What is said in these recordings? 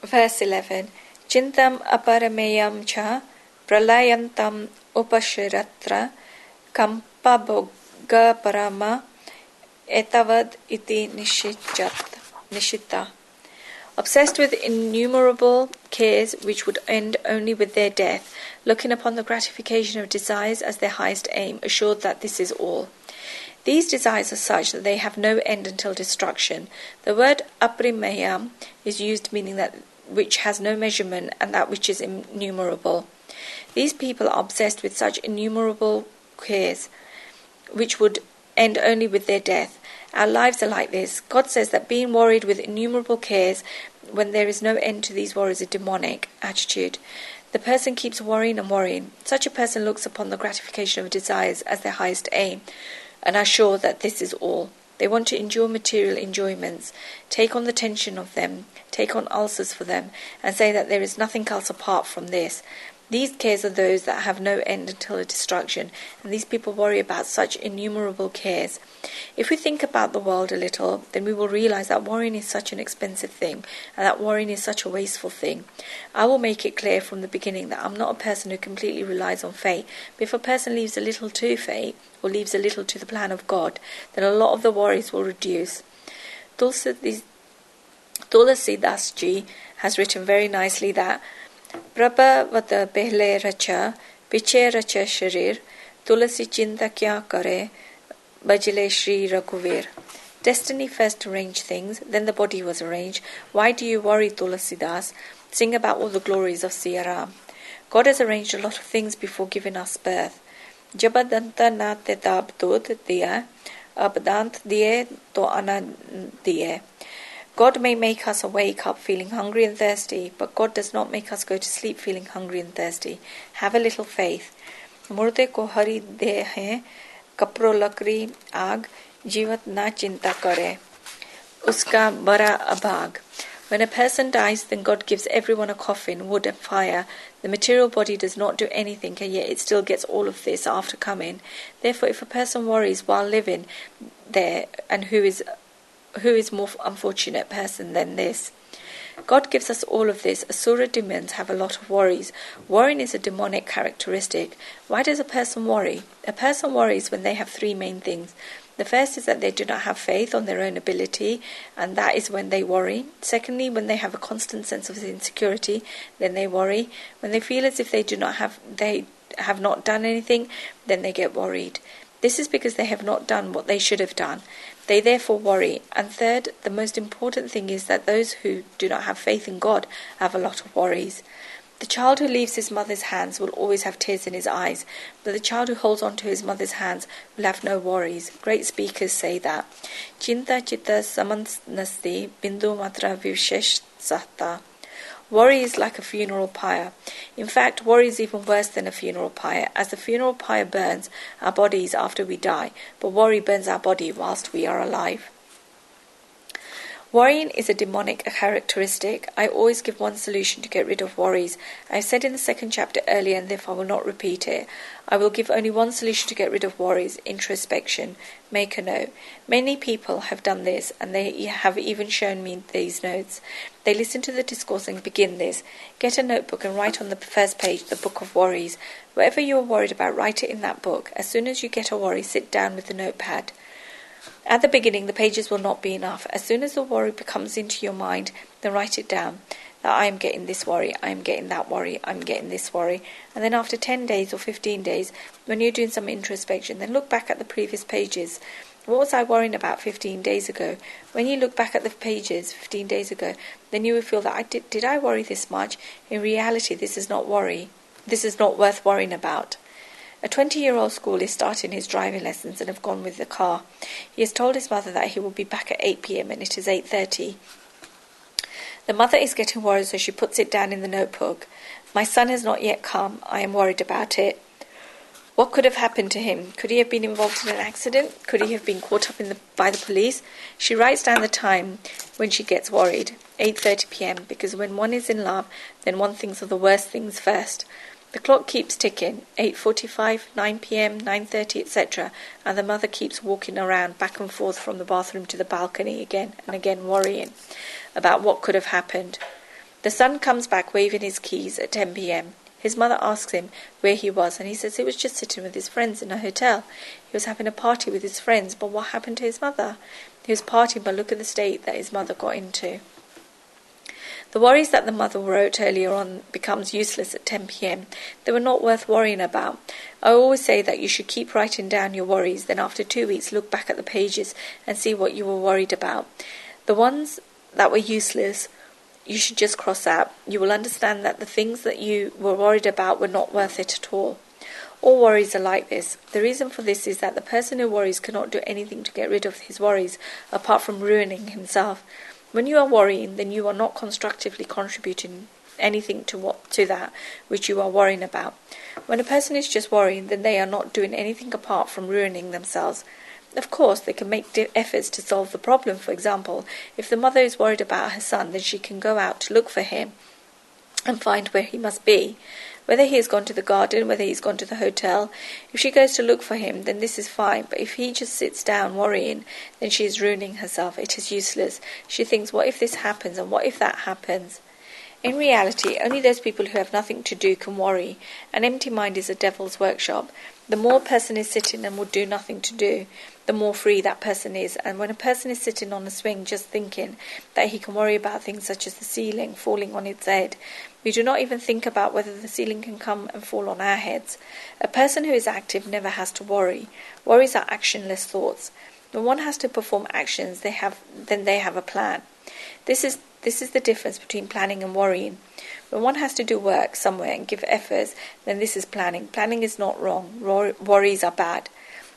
Verse 11. Chintam aparameyam cha pralayantam upashiratra kampabhoga parama etavad iti nishita. Obsessed with innumerable cares which would end only with their death, looking upon the gratification of desires as their highest aim, assured that this is all. These desires are such that they have no end until destruction. The word aprimeyam is used meaning that which has no measurement and that which is innumerable. These people are obsessed with such innumerable cares which would end only with their death. Our lives are like this. God says that being worried with innumerable cares when there is no end to these worries is a demonic attitude. The person keeps worrying and worrying. Such a person looks upon the gratification of desires as their highest aim and are sure that this is all. They want to endure material enjoyments, take on the tension of them, take on ulcers for them, and say that there is nothing else apart from this. These cares are those that have no end until destruction, and these people worry about such innumerable cares. If we think about the world a little, then we will realize that worrying is such an expensive thing, and that worrying is such a wasteful thing. I will make it clear from the beginning that I'm not a person who completely relies on fate, but if a person leaves a little to fate, or leaves a little to the plan of God, then a lot of the worries will reduce. Tulsidas ji has written very nicely that Prabha vata pehle racha, piche racha sharir, tulasi chinta kya kare, bajile Shri Raghuvir. Destiny first arranged things, then the body was arranged. Why do you worry, Tulsidas? Sing about all the glories of Siya Ram. God has arranged a lot of things before giving us birth. Jabadanta na te tab dod diya, abdant diye to anand diye. God may make us wake up feeling hungry and thirsty, but God does not make us go to sleep feeling hungry and thirsty. Have a little faith. Murde ko hari de hai, kapro lakri aag, jivat na chinta kare. Uska bara abhag. When a person dies, then God gives everyone a coffin, wood and fire. The material body does not do anything, and yet it still gets all of this after coming. Therefore, if a person worries while living there, and who is more unfortunate person than this? God gives us all of this. Asura demons have a lot of worries. Worrying is a demonic characteristic. Why does a person worry? A person worries when they have three main things. The first is that they do not have faith on their own ability, and that is when they worry. Secondly, when they have a constant sense of insecurity, then they worry. When they feel as if they have not done anything, then they get worried. This is because they have not done what they should have done. They therefore worry. And third, the most important thing is that those who do not have faith in God have a lot of worries. The child who leaves his mother's hands will always have tears in his eyes, but the child who holds on to his mother's hands will have no worries. Great speakers say that. Chinta chitta samanasti bindu matra vivshesh sahta. Worry is like a funeral pyre. In fact, worry is even worse than a funeral pyre, as the funeral pyre burns our bodies after we die, but worry burns our body whilst we are alive. Worrying is a demonic characteristic. I always give one solution to get rid of worries. I said in the second chapter earlier, and therefore I will not repeat it. I will give only one solution to get rid of worries: introspection. Make a note. Many people have done this, and they have even shown me these notes. They listen to the discourse and begin this. Get a notebook and write on the first page the book of worries. Whatever you are worried about, write it in that book. As soon as you get a worry, sit down with the notepad. At the beginning, the pages will not be enough. As soon as the worry comes into your mind, then write it down. That I am getting this worry, I am getting that worry, I am getting this worry. And then after 10 days or 15 days, when you're doing some introspection, then look back at the previous pages. What was I worrying about 15 days ago? When you look back at the pages 15 days ago, then you will feel that did I worry this much? In reality, this is not worry. This is not worth worrying about. A 20-year-old school is starting his driving lessons and have gone with the car. He has told his mother that he will be back at 8 p.m. and it is 8:30. The mother is getting worried, so she puts it down in the notebook. My son has not yet come. I am worried about it. What could have happened to him? Could he have been involved in an accident? Could he have been caught up by the police? She writes down the time when she gets worried, 8:30 p.m., because when one is in love, then one thinks of the worst things first. The clock keeps ticking, 8:45, 9 p.m., 9:30, etc., and the mother keeps walking around back and forth from the bathroom to the balcony again and again, worrying about what could have happened. The son comes back waving his keys at 10 p.m. His mother asks him where he was, and he says he was just sitting with his friends in a hotel. He was having a party with his friends, but what happened to his mother? He was partying, but look at the state that his mother got into. The worries that the mother wrote earlier on becomes useless at 10 p.m. They were not worth worrying about. I always say that you should keep writing down your worries, then after 2 weeks look back at the pages and see what you were worried about. The ones that were useless, you should just cross out. You will understand that the things that you were worried about were not worth it at all. All worries are like this. The reason for this is that the person who worries cannot do anything to get rid of his worries apart from ruining himself. When you are worrying, then you are not constructively contributing anything to that which you are worrying about. When a person is just worrying, then they are not doing anything apart from ruining themselves. Of course, they can make efforts to solve the problem. For example, if the mother is worried about her son, then she can go out to look for him and find where he must be. Whether he has gone to the garden, whether he's gone to the hotel, if she goes to look for him, then this is fine. But if he just sits down worrying, then she is ruining herself. It is useless. She thinks, what if this happens and what if that happens? In reality, only those people who have nothing to do can worry. An empty mind is a devil's workshop. The more a person is sitting and will do nothing to do, the more free that person is. And when a person is sitting on a swing just thinking that he can worry about things such as the ceiling falling on its head, we do not even think about whether the ceiling can come and fall on our heads. A person who is active never has to worry. Worries are actionless thoughts. When one has to perform actions, then they have a plan. This is the difference between planning and worrying. When one has to do work somewhere and give efforts, then this is planning. Planning is not wrong. Worries are bad.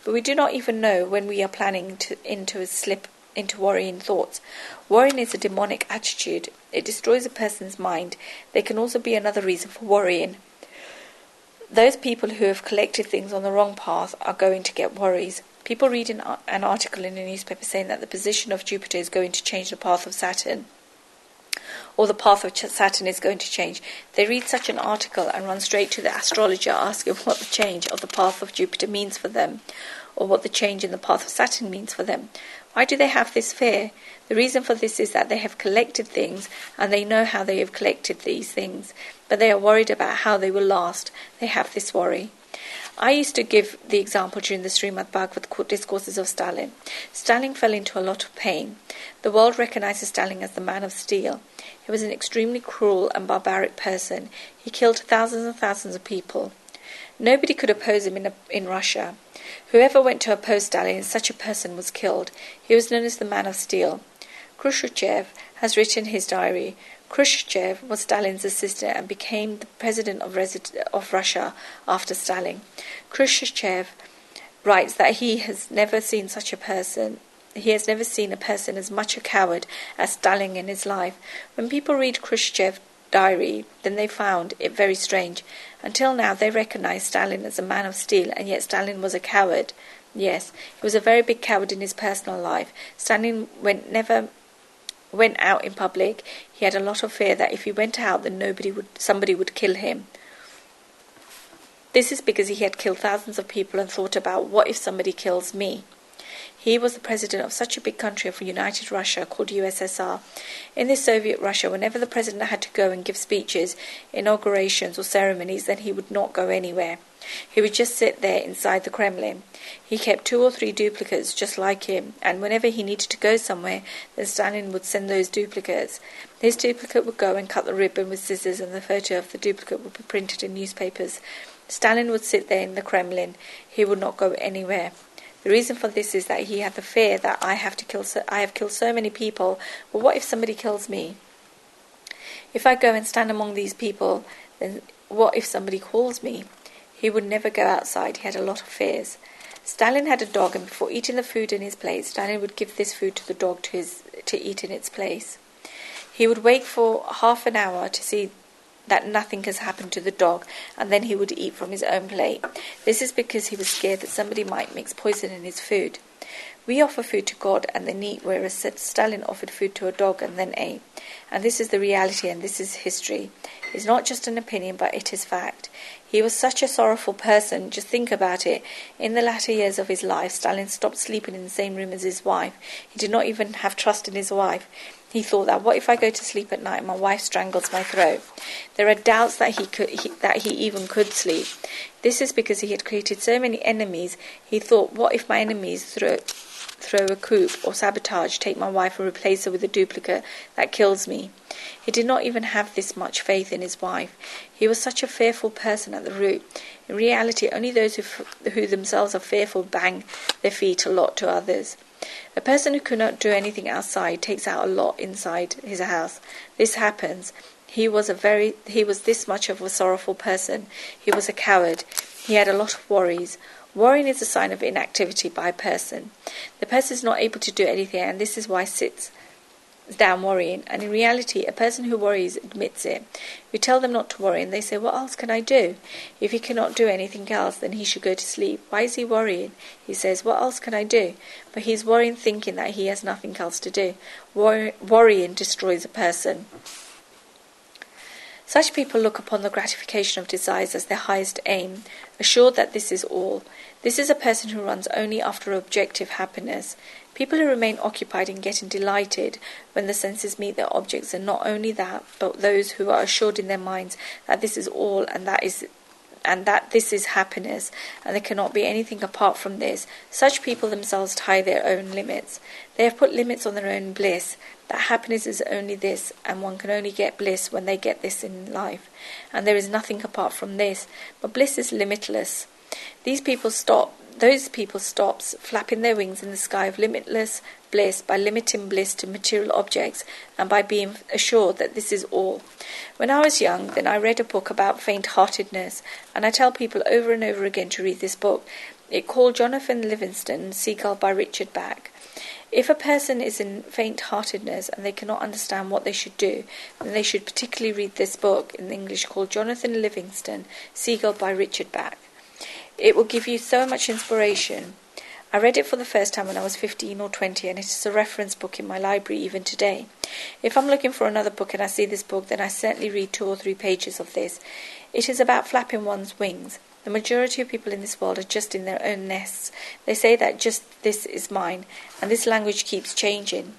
But we do not even know when we are planning to slip into worrying thoughts. Worrying is a demonic attitude. It destroys a person's mind. There can also be another reason for worrying. Those people who have collected things on the wrong path are going to get worries. People read an article in a newspaper saying that the position of Jupiter is going to change the path of Saturn, or the path of Saturn is going to change. They read such an article and run straight to the astrologer asking what the change of the path of Jupiter means for them, or what the change in the path of Saturn means for them. Why do they have this fear? The reason for this is that they have collected things and they know how they have collected these things, but they are worried about how they will last. They have this worry. I used to give the example during the Srimad Bhagavad discourses of Stalin. Stalin fell into a lot of pain. The world recognizes Stalin as the man of steel. He was an extremely cruel and barbaric person. He killed thousands and thousands of people. Nobody could oppose him in Russia. Whoever went to oppose Stalin, such a person was killed. He was known as the man of steel. Khrushchev has written in his diary, Khrushchev was Stalin's assistant and became the president of Russia after Stalin. Khrushchev writes that he has never seen such a person. He has never seen a person as much a coward as Stalin in his life. When people read Khrushchev's diary, then they found it very strange. Until now, they recognized Stalin as a man of steel, and yet Stalin was a coward. Yes, he was a very big coward in his personal life. Stalin never went out in public. He had a lot of fear that if he went out, then somebody would kill him. This is because he had killed thousands of people and thought about, what if somebody kills me? He was the president of such a big country of United Russia called USSR. In this Soviet Russia, whenever the president had to go and give speeches, inaugurations or ceremonies, then he would not go anywhere. He would just sit there inside the Kremlin. He kept 2 or 3 duplicates just like him, and whenever he needed to go somewhere, then Stalin would send those duplicates. His duplicate would go and cut the ribbon with scissors, and the photo of the duplicate would be printed in newspapers. Stalin would sit there in the Kremlin. He would not go anywhere. The reason for this is that he had the fear that I have killed so many people, but what if somebody kills me? If I go and stand among these people, then what if somebody calls me? He would never go outside. He had a lot of fears. Stalin had a dog, and before eating the food in his plate, Stalin would give this food to the dog to eat in its place. He would wait for half an hour to see that nothing has happened to the dog, and then he would eat from his own plate. This is because he was scared that somebody might mix poison in his food. We offer food to God and then eat, whereas Stalin offered food to a dog and then ate. And this is the reality, and this is history. It's not just an opinion, but it is fact. He was such a sorrowful person. Just think about it. In the latter years of his life, Stalin stopped sleeping in the same room as his wife. He did not even have trust in his wife. He thought that, what if I go to sleep at night and my wife strangles my throat? There are doubts that he even could sleep. This is because he had created so many enemies. He thought, what if my enemies throw a coup or sabotage, take my wife and replace her with a duplicate that kills me? He did not even have this much faith in his wife. He was such a fearful person at the root. In reality, only those who themselves are fearful bang their feet a lot to others. A person who cannot do anything outside takes out a lot inside his house. This happens. He was this much of a sorrowful person. He was a coward. He had a lot of worries. Worrying is a sign of inactivity by a person. The person is not able to do anything, and this is why sits down worrying. And in reality, a person who worries admits it. We tell them not to worry, and they say, what else can I do? If he cannot do anything else, then he should go to sleep. Why is he worrying? He says, what else can I do? But he's worrying thinking that he has nothing else to do. Worrying destroys a person. Such people look upon the gratification of desires as their highest aim, assured that this is all. This is a person who runs only after objective happiness. People who remain occupied in getting delighted when the senses meet their objects are not only that, but those who are assured in their minds that this is all and that this is happiness, and there cannot be anything apart from this. Such people themselves tie their own limits. They have put limits on their own bliss, that happiness is only this, and one can only get bliss when they get this in life, and there is nothing apart from this, but bliss is limitless. Those people stops flapping their wings in the sky of limitless bliss by limiting bliss to material objects and by being assured that this is all. When I was young, then I read a book about faint-heartedness, and I tell people over and over again to read this book. It's called Jonathan Livingston Seagull by Richard Bach. If a person is in faint-heartedness and they cannot understand what they should do, then they should particularly read this book in English called Jonathan Livingston Seagull by Richard Bach. It will give you so much inspiration. I read it for the first time when I was 15 or 20, and it is a reference book in my library even today. If I'm looking for another book and I see this book, then I certainly read 2 or 3 pages of this. It is about flapping one's wings. The majority of people in this world are just in their own nests. They say that just this is mine, and this language keeps changing.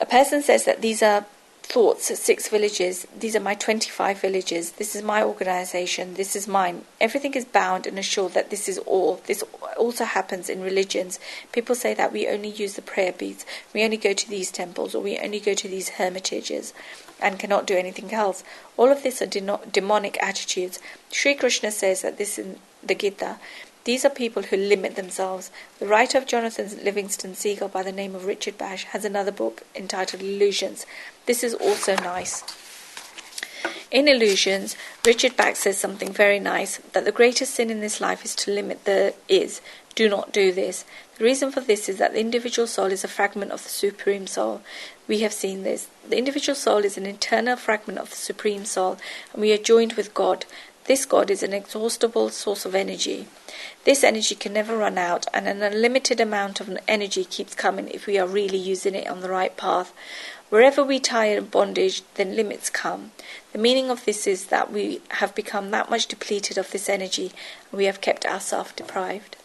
A person says that these are thoughts at 6 villages. These are my 25 villages. This is my organization. This is mine. Everything is bound and assured that this is all. This also happens in religions. People say that we only use the prayer beads. We only go to these temples, or we only go to these hermitages and cannot do anything else. All of this are demonic attitudes. Sri Krishna says that this in the Gita. These are people who limit themselves. The writer of Jonathan Livingston Seagull by the name of Richard Bach has another book entitled Illusions. This is also nice. In Illusions, Richard Bach says something very nice, that the greatest sin in this life is to limit the is. Do not do this. The reason for this is that the individual soul is a fragment of the Supreme Soul. We have seen this. The individual soul is an internal fragment of the Supreme Soul, and we are joined with God. This God is an inexhaustible source of energy. This energy can never run out, and an unlimited amount of energy keeps coming if we are really using it on the right path. Wherever we tie in bondage, then limits come. The meaning of this is that we have become that much depleted of this energy, and we have kept ourselves deprived.